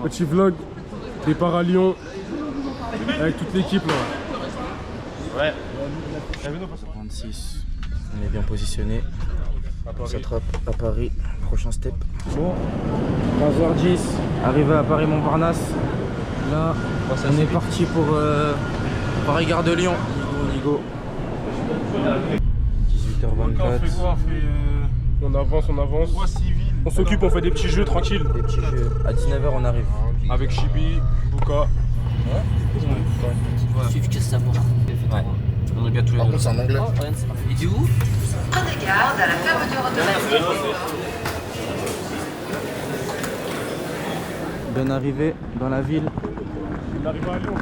Petit vlog, départ à Lyon, avec toute l'équipe là. Ouais. 26, on est bien positionné. On s'attrape à Paris, prochain step. Bon, 15h10, arrivé à Paris-Montparnasse. Là, on est parti pour Paris-Gare de Lyon. Nigo. 18h24. On avance. On s'occupe, on fait des petits jeux tranquilles. Des petits jeux. À 19h, on arrive. Avec Chibi, Bouka. Suffit que ça marche. Ouais. On regarde tous les deux. C'est en anglais. Il dit où? Prenez garde à la fermeture automatique. Bonne arrivée dans la ville. On arrive à Lyon.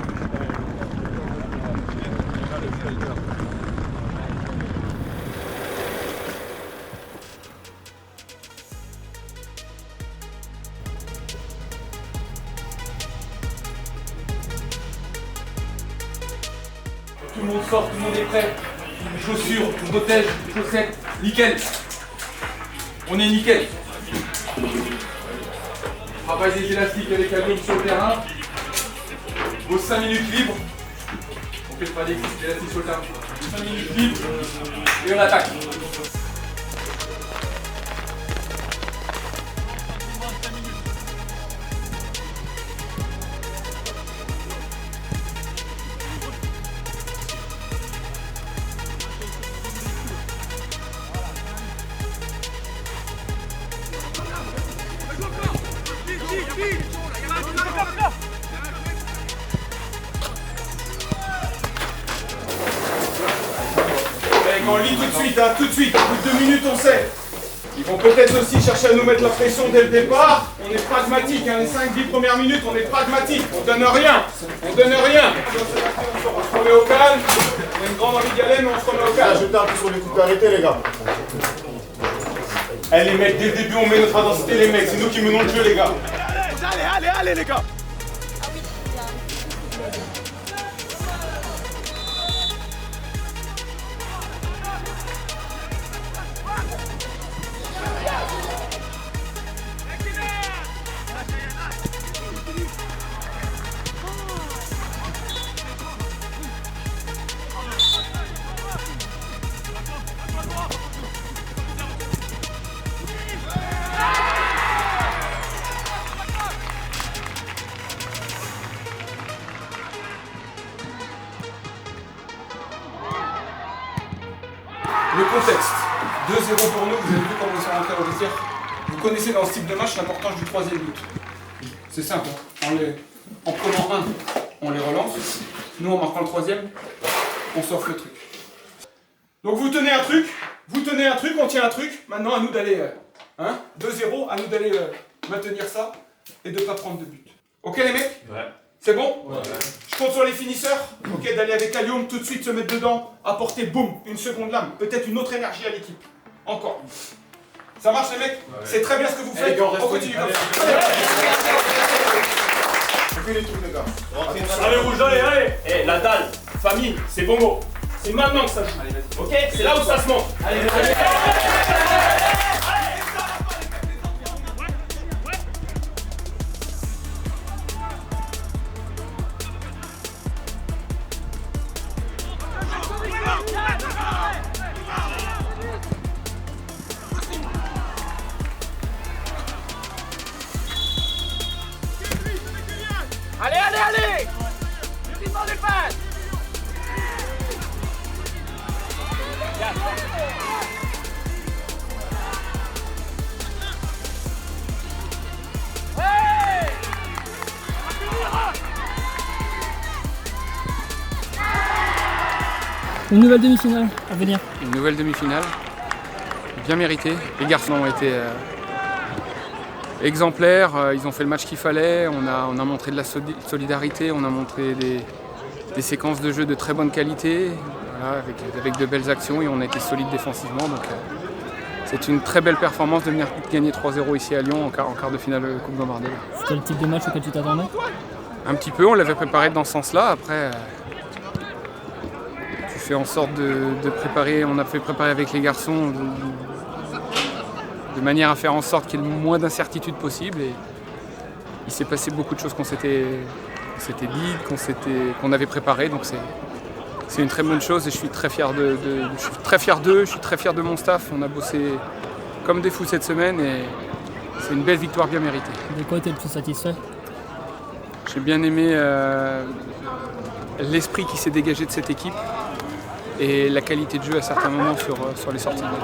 Tout le monde sort, tout le monde est prêt. Les chaussures, les protèges, les chaussettes, nickel. On est nickel. Travail des élastiques avec la gomme sur le terrain. Vos 5 minutes libres. On fait pas des élastiques sur le terrain. 5 minutes libres et on attaque. On lit tout de suite, au bout de 2 minutes on sait. Ils vont peut-être aussi chercher à nous mettre la pression dès le départ. On est pragmatique, les 5-10 premières minutes on est pragmatique, on donne rien. On se remet au calme, on a une grande envie d'y aller mais on se remet au calme. Ajoutez un peu sur les coups d'arrêté les gars. Eh les mecs, dès le début on met notre intensité les mecs, c'est nous qui menons le jeu les gars. Allez les gars. Le contexte, 2-0 pour nous, vous avez vu comment ils sont rentrés au vestiaire. Vous connaissez dans ce type de match l'importance du 3e but. C'est simple, en prenant un, on les relance. Nous en marquant le 3e, on s'offre le truc. Donc vous tenez un truc, on tient un truc, maintenant à nous d'aller, 2-0, à nous d'aller maintenir ça et de ne pas prendre de but. Ok les mecs? Ouais. C'est bon? Ouais. Je compte sur les finisseurs, ok, d'aller avec Allium, tout de suite se mettre dedans, apporter, boum, une seconde lame, peut-être une autre énergie à l'équipe. Encore. Ça marche les mecs? Ouais. C'est très bien ce que vous faites, on continue comme ça. On fait les trucs les gars. Allez rouge, allez. Eh, la dalle, famille, c'est bongo. C'est maintenant que ça joue. Ok, c'est là où ça se monte. Allez. Allez! Le rythme des passes! Une nouvelle demi-finale à venir. Une nouvelle demi-finale, bien méritée. Les garçons ont été exemplaires, ils ont fait le match qu'il fallait, on a montré de la solidarité, on a montré des séquences de jeu de très bonne qualité, voilà, avec de belles actions et on a été solide défensivement. Donc, c'est une très belle performance de venir gagner 3-0 ici à Lyon en quart de finale Coupe Gambardella. C'était le type de match auquel tu t'attendais? Un petit peu, on l'avait préparé dans ce sens-là. Après, tu fais en sorte de préparer, on a fait préparer avec les garçons de manière à faire en sorte qu'il y ait le moins d'incertitude possible. il s'est passé beaucoup de choses qu'on s'était dit, qu'on avait préparé, donc c'est une très bonne chose et je suis très fier d'eux, je suis très fier de mon staff. On a bossé comme des fous cette semaine et c'est une belle victoire bien méritée. De quoi t'es le plus satisfait? J'ai bien aimé l'esprit qui s'est dégagé de cette équipe et la qualité de jeu à certains moments sur les sorties de balle.